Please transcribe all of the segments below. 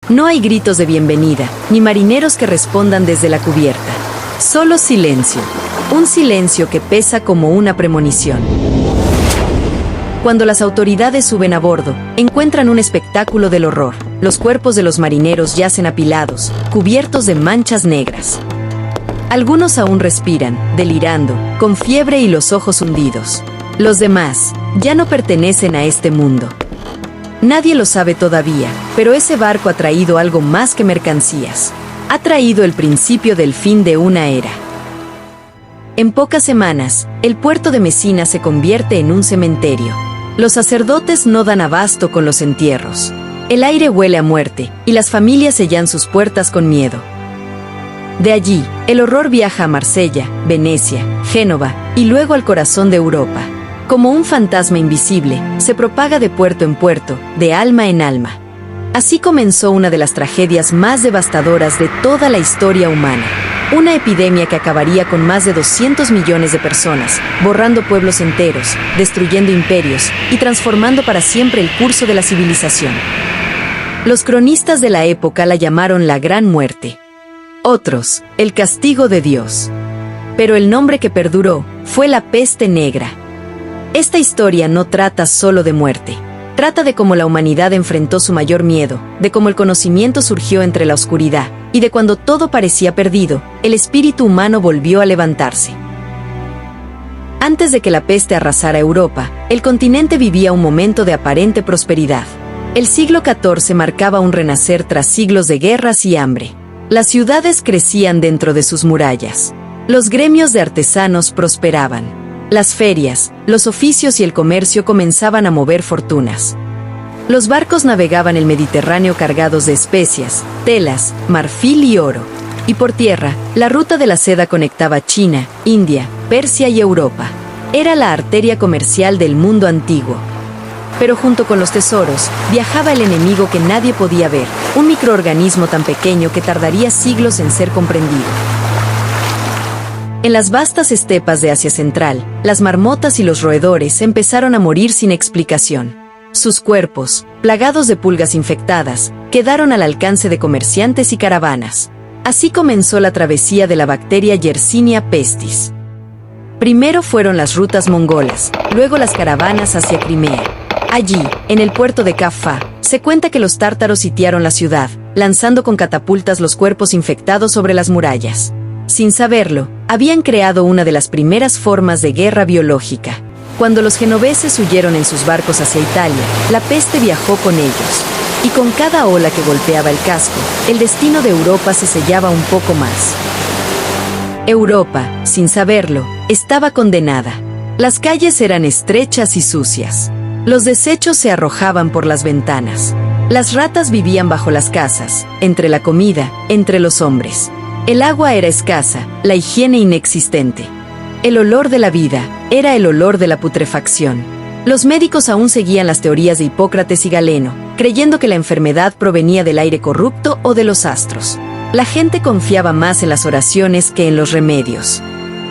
No hay gritos de bienvenida, ni marineros que respondan desde la cubierta. Solo silencio. Un silencio que pesa como una premonición. Cuando las autoridades suben a bordo, encuentran un espectáculo del horror. Los cuerpos de los marineros yacen apilados, cubiertos de manchas negras. Algunos aún respiran, delirando, con fiebre y los ojos hundidos. Los demás ya no pertenecen a este mundo. Nadie lo sabe todavía, pero ese barco ha traído algo más que mercancías. Ha traído el principio del fin de una era. En pocas semanas, el puerto de Mesina se convierte en un cementerio. Los sacerdotes no dan abasto con los entierros. El aire huele a muerte, y las familias sellan sus puertas con miedo. De allí, el horror viaja a Marsella, Venecia, Génova, y luego al corazón de Europa. Como un fantasma invisible, se propaga de puerto en puerto, de alma en alma. Así comenzó una de las tragedias más devastadoras de toda la historia humana. Una epidemia que acabaría con más de 200 millones de personas, borrando pueblos enteros, destruyendo imperios y transformando para siempre el curso de la civilización. Los cronistas de la época la llamaron la Gran Muerte. Otros, el castigo de Dios. Pero el nombre que perduró fue la peste negra. Esta historia no trata solo de muerte. Trata de cómo la humanidad enfrentó su mayor miedo, de cómo el conocimiento surgió entre la oscuridad, y de cuando todo parecía perdido, el espíritu humano volvió a levantarse. Antes de que la peste arrasara Europa, el continente vivía un momento de aparente prosperidad. El siglo XIV marcaba un renacer tras siglos de guerras y hambre. Las ciudades crecían dentro de sus murallas. Los gremios de artesanos prosperaban. Las ferias, los oficios y el comercio comenzaban a mover fortunas. Los barcos navegaban el Mediterráneo cargados de especias, telas, marfil y oro. Y por tierra, la ruta de la seda conectaba China, India, Persia y Europa. Era la arteria comercial del mundo antiguo. Pero junto con los tesoros, viajaba el enemigo que nadie podía ver, un microorganismo tan pequeño que tardaría siglos en ser comprendido. En las vastas estepas de Asia Central, las marmotas y los roedores empezaron a morir sin explicación. Sus cuerpos, plagados de pulgas infectadas, quedaron al alcance de comerciantes y caravanas. Así comenzó la travesía de la bacteria Yersinia pestis. Primero fueron las rutas mongolas, luego las caravanas hacia Crimea. Allí, en el puerto de Kaffa, se cuenta que los tártaros sitiaron la ciudad, lanzando con catapultas los cuerpos infectados sobre las murallas. Sin saberlo, habían creado una de las primeras formas de guerra biológica. Cuando los genoveses huyeron en sus barcos hacia Italia, la peste viajó con ellos. Y con cada ola que golpeaba el casco, el destino de Europa se sellaba un poco más. Europa, sin saberlo, estaba condenada. Las calles eran estrechas y sucias. Los desechos se arrojaban por las ventanas. Las ratas vivían bajo las casas, entre la comida, entre los hombres. El agua era escasa, la higiene inexistente. El olor de la vida era el olor de la putrefacción. Los médicos aún seguían las teorías de Hipócrates y Galeno, creyendo que la enfermedad provenía del aire corrupto o de los astros. La gente confiaba más en las oraciones que en los remedios.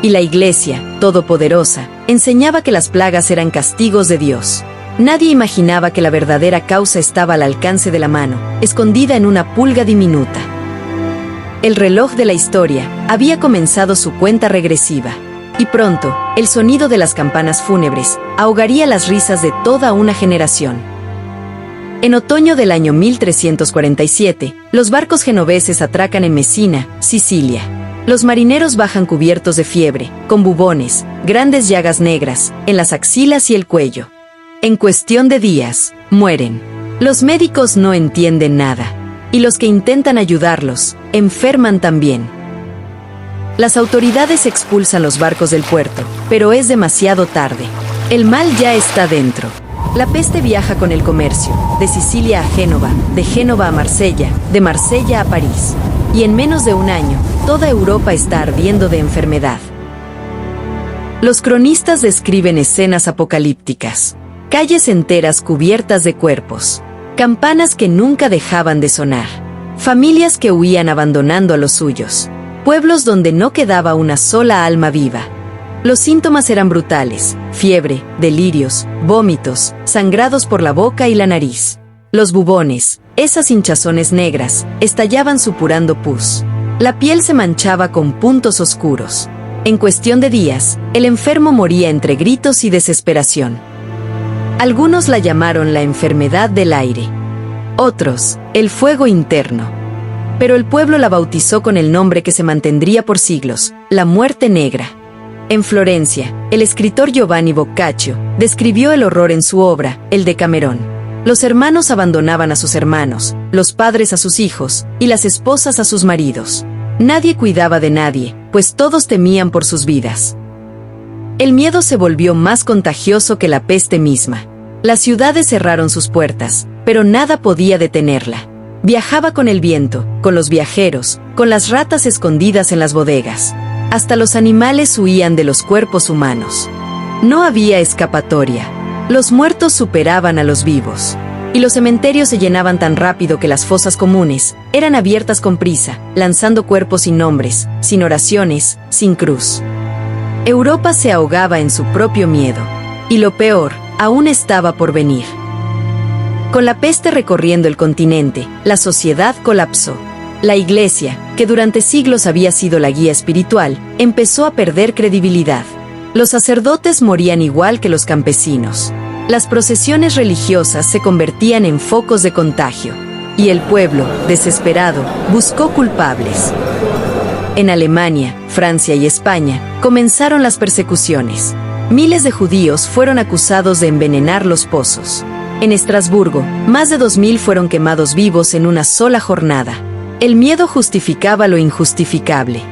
Y la Iglesia, todopoderosa, enseñaba que las plagas eran castigos de Dios. Nadie imaginaba que la verdadera causa estaba al alcance de la mano, escondida en una pulga diminuta. El reloj de la historia había comenzado su cuenta regresiva. Y pronto, el sonido de las campanas fúnebres ahogaría las risas de toda una generación. En otoño del año 1347, los barcos genoveses atracan en Mesina, Sicilia. Los marineros bajan cubiertos de fiebre, con bubones, grandes llagas negras, en las axilas y el cuello. En cuestión de días, mueren. Los médicos no entienden nada. Y los que intentan ayudarlos, enferman también. Las autoridades expulsan los barcos del puerto, pero es demasiado tarde. El mal ya está dentro. La peste viaja con el comercio, de Sicilia a Génova, de Génova a Marsella, de Marsella a París. Y en menos de un año, toda Europa está ardiendo de enfermedad. Los cronistas describen escenas apocalípticas. Calles enteras cubiertas de cuerpos. Campanas que nunca dejaban de sonar. Familias que huían abandonando a los suyos. Pueblos donde no quedaba una sola alma viva. Los síntomas eran brutales: fiebre, delirios, vómitos, sangrados por la boca y la nariz. Los bubones, esas hinchazones negras, estallaban supurando pus. La piel se manchaba con puntos oscuros. En cuestión de días, el enfermo moría entre gritos y desesperación. Algunos la llamaron la enfermedad del aire. Otros, el fuego interno. Pero el pueblo la bautizó con el nombre que se mantendría por siglos, la muerte negra. En Florencia, el escritor Giovanni Boccaccio describió el horror en su obra, el Decamerón. Los hermanos abandonaban a sus hermanos, los padres a sus hijos, y las esposas a sus maridos. Nadie cuidaba de nadie, pues todos temían por sus vidas. El miedo se volvió más contagioso que la peste misma. Las ciudades cerraron sus puertas, pero nada podía detenerla. Viajaba con el viento, con los viajeros, con las ratas escondidas en las bodegas. Hasta los animales huían de los cuerpos humanos. No había escapatoria. Los muertos superaban a los vivos. Y los cementerios se llenaban tan rápido que las fosas comunes eran abiertas con prisa, lanzando cuerpos sin nombres, sin oraciones, sin cruz. Europa se ahogaba en su propio miedo. Y lo peor, aún estaba por venir. Con la peste recorriendo el continente, la sociedad colapsó. La Iglesia, que durante siglos había sido la guía espiritual, empezó a perder credibilidad. Los sacerdotes morían igual que los campesinos. Las procesiones religiosas se convertían en focos de contagio. Y el pueblo, desesperado, buscó culpables. En Alemania, Francia y España, comenzaron las persecuciones. Miles de judíos fueron acusados de envenenar los pozos. En Estrasburgo, más de 2000 fueron quemados vivos en una sola jornada. El miedo justificaba lo injustificable.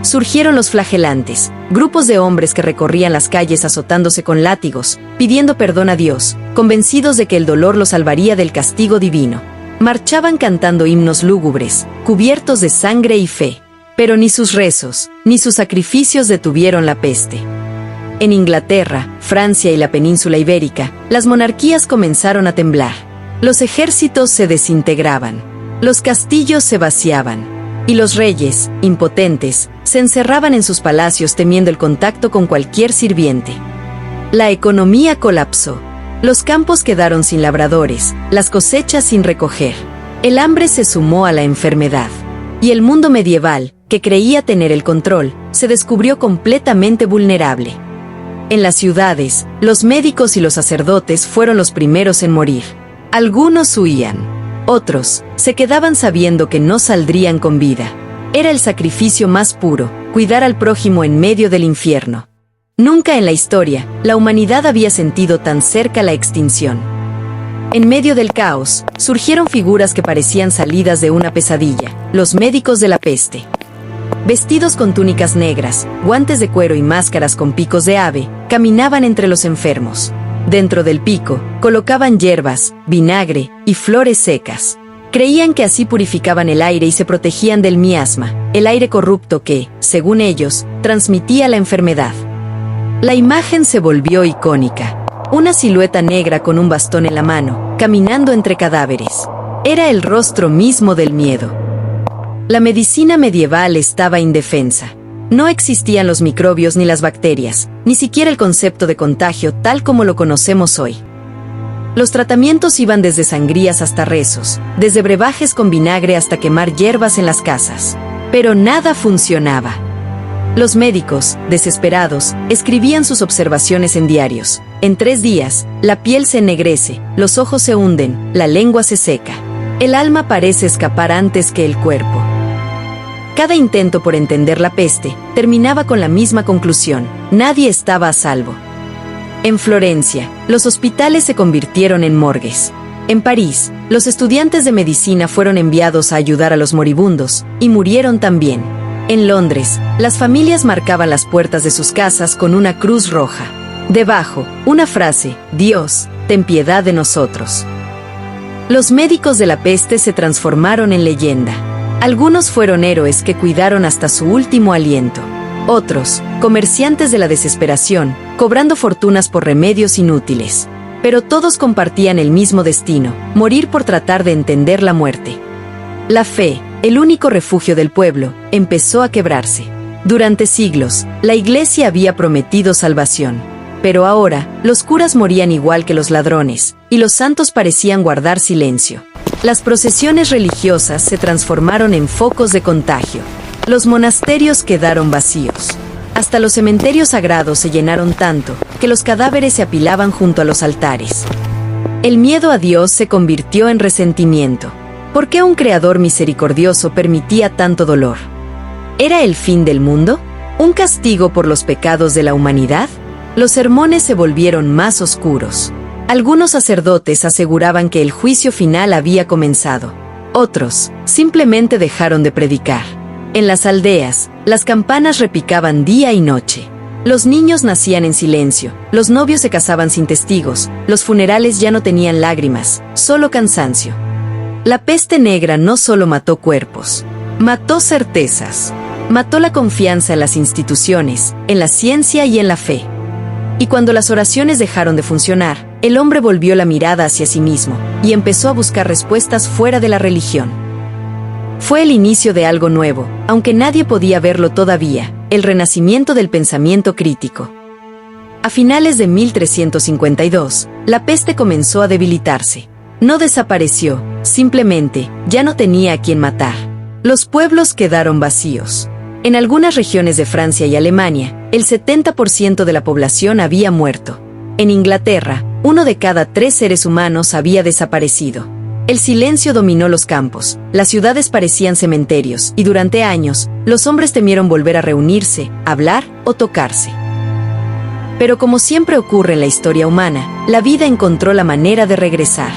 Surgieron los flagelantes, grupos de hombres que recorrían las calles azotándose con látigos, pidiendo perdón a Dios, convencidos de que el dolor los salvaría del castigo divino. Marchaban cantando himnos lúgubres, cubiertos de sangre y fe. Pero ni sus rezos, ni sus sacrificios detuvieron la peste. En Inglaterra, Francia y la península ibérica, las monarquías comenzaron a temblar. Los ejércitos se desintegraban. Los castillos se vaciaban. Y los reyes, impotentes, se encerraban en sus palacios temiendo el contacto con cualquier sirviente. La economía colapsó. Los campos quedaron sin labradores, las cosechas sin recoger. El hambre se sumó a la enfermedad. Y el mundo medieval, que creía tener el control, se descubrió completamente vulnerable. En las ciudades, los médicos y los sacerdotes fueron los primeros en morir. Algunos huían. Otros se quedaban sabiendo que no saldrían con vida. Era el sacrificio más puro, cuidar al prójimo en medio del infierno. Nunca en la historia, la humanidad había sentido tan cerca la extinción. En medio del caos, surgieron figuras que parecían salidas de una pesadilla, los médicos de la peste. Vestidos con túnicas negras, guantes de cuero y máscaras con picos de ave, caminaban entre los enfermos. Dentro del pico, colocaban hierbas, vinagre y flores secas. Creían que así purificaban el aire y se protegían del miasma, el aire corrupto que, según ellos, transmitía la enfermedad. La imagen se volvió icónica. Una silueta negra con un bastón en la mano, caminando entre cadáveres. Era el rostro mismo del miedo. La medicina medieval estaba indefensa. No existían los microbios ni las bacterias, ni siquiera el concepto de contagio tal como lo conocemos hoy. Los tratamientos iban desde sangrías hasta rezos, desde brebajes con vinagre hasta quemar hierbas en las casas. Pero nada funcionaba. Los médicos, desesperados, escribían sus observaciones en diarios. En 3 días, la piel se ennegrece, los ojos se hunden, la lengua se seca. El alma parece escapar antes que el cuerpo. Cada intento por entender la peste terminaba con la misma conclusión: nadie estaba a salvo. En Florencia, los hospitales se convirtieron en morgues. En París, los estudiantes de medicina fueron enviados a ayudar a los moribundos, y murieron también. En Londres, las familias marcaban las puertas de sus casas con una cruz roja. Debajo, una frase: Dios, ten piedad de nosotros. Los médicos de la peste se transformaron en leyenda. Algunos fueron héroes que cuidaron hasta su último aliento. Otros, comerciantes de la desesperación, cobrando fortunas por remedios inútiles. Pero todos compartían el mismo destino: morir por tratar de entender la muerte. La fe, el único refugio del pueblo, empezó a quebrarse. Durante siglos, la Iglesia había prometido salvación. Pero ahora, los curas morían igual que los ladrones, y los santos parecían guardar silencio. Las procesiones religiosas se transformaron en focos de contagio. Los monasterios quedaron vacíos. Hasta los cementerios sagrados se llenaron tanto, que los cadáveres se apilaban junto a los altares. El miedo a Dios se convirtió en resentimiento. ¿Por qué un creador misericordioso permitía tanto dolor? ¿Era el fin del mundo? ¿Un castigo por los pecados de la humanidad? Los sermones se volvieron más oscuros. Algunos sacerdotes aseguraban que el juicio final había comenzado. Otros, simplemente dejaron de predicar. En las aldeas, las campanas repicaban día y noche. Los niños nacían en silencio, los novios se casaban sin testigos, los funerales ya no tenían lágrimas, solo cansancio. La peste negra no solo mató cuerpos, mató certezas. Mató la confianza en las instituciones, en la ciencia y en la fe. Y cuando las oraciones dejaron de funcionar, el hombre volvió la mirada hacia sí mismo y empezó a buscar respuestas fuera de la religión. Fue el inicio de algo nuevo, aunque nadie podía verlo todavía, el renacimiento del pensamiento crítico. A finales de 1352, la peste comenzó a debilitarse. No desapareció, simplemente, ya no tenía a quien matar. Los pueblos quedaron vacíos. En algunas regiones de Francia y Alemania, el 70% de la población había muerto. En Inglaterra, 1 de cada 3 seres humanos había desaparecido. El silencio dominó los campos, las ciudades parecían cementerios, y durante años, los hombres temieron volver a reunirse, hablar o tocarse. Pero como siempre ocurre en la historia humana, la vida encontró la manera de regresar.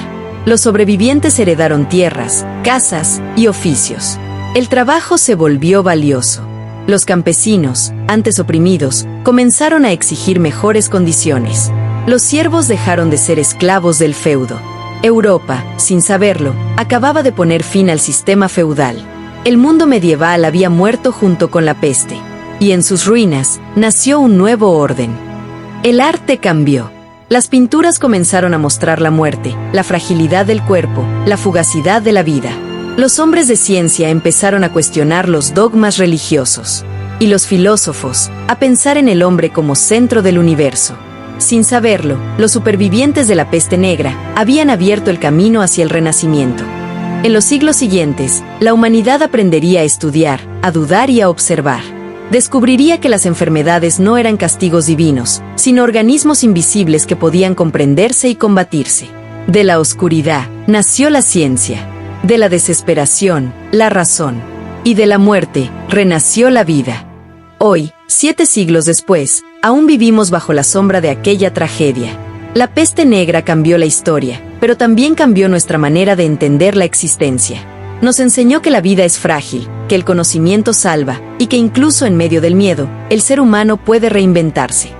Los sobrevivientes heredaron tierras, casas y oficios. El trabajo se volvió valioso. Los campesinos, antes oprimidos, comenzaron a exigir mejores condiciones. Los siervos dejaron de ser esclavos del feudo. Europa, sin saberlo, acababa de poner fin al sistema feudal. El mundo medieval había muerto junto con la peste, y en sus ruinas nació un nuevo orden. El arte cambió. Las pinturas comenzaron a mostrar la muerte, la fragilidad del cuerpo, la fugacidad de la vida. Los hombres de ciencia empezaron a cuestionar los dogmas religiosos, y los filósofos, a pensar en el hombre como centro del universo. Sin saberlo, los supervivientes de la peste negra habían abierto el camino hacia el Renacimiento. En los siglos siguientes, la humanidad aprendería a estudiar, a dudar y a observar. Descubriría que las enfermedades no eran castigos divinos, sino organismos invisibles que podían comprenderse y combatirse. De la oscuridad nació la ciencia. De la desesperación, la razón. Y de la muerte, renació la vida. Hoy, 7 siglos después, aún vivimos bajo la sombra de aquella tragedia. La peste negra cambió la historia, pero también cambió nuestra manera de entender la existencia. Nos enseñó que la vida es frágil, que el conocimiento salva, y que incluso en medio del miedo, el ser humano puede reinventarse.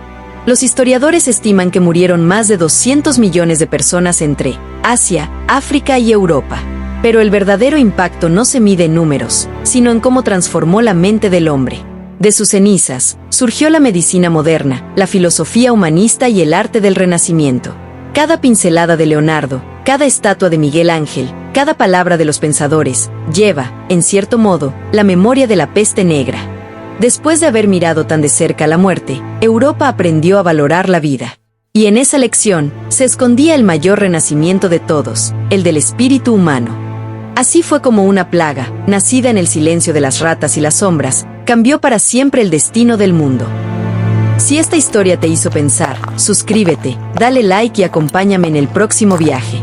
Los historiadores estiman que murieron más de 200 millones de personas entre Asia, África y Europa. Pero el verdadero impacto no se mide en números, sino en cómo transformó la mente del hombre. De sus cenizas, surgió la medicina moderna, la filosofía humanista y el arte del Renacimiento. Cada pincelada de Leonardo, cada estatua de Miguel Ángel, cada palabra de los pensadores, lleva, en cierto modo, la memoria de la peste negra. Después de haber mirado tan de cerca la muerte, Europa aprendió a valorar la vida. Y en esa lección, se escondía el mayor renacimiento de todos, el del espíritu humano. Así fue como una plaga, nacida en el silencio de las ratas y las sombras, cambió para siempre el destino del mundo. Si esta historia te hizo pensar, suscríbete, dale like y acompáñame en el próximo viaje.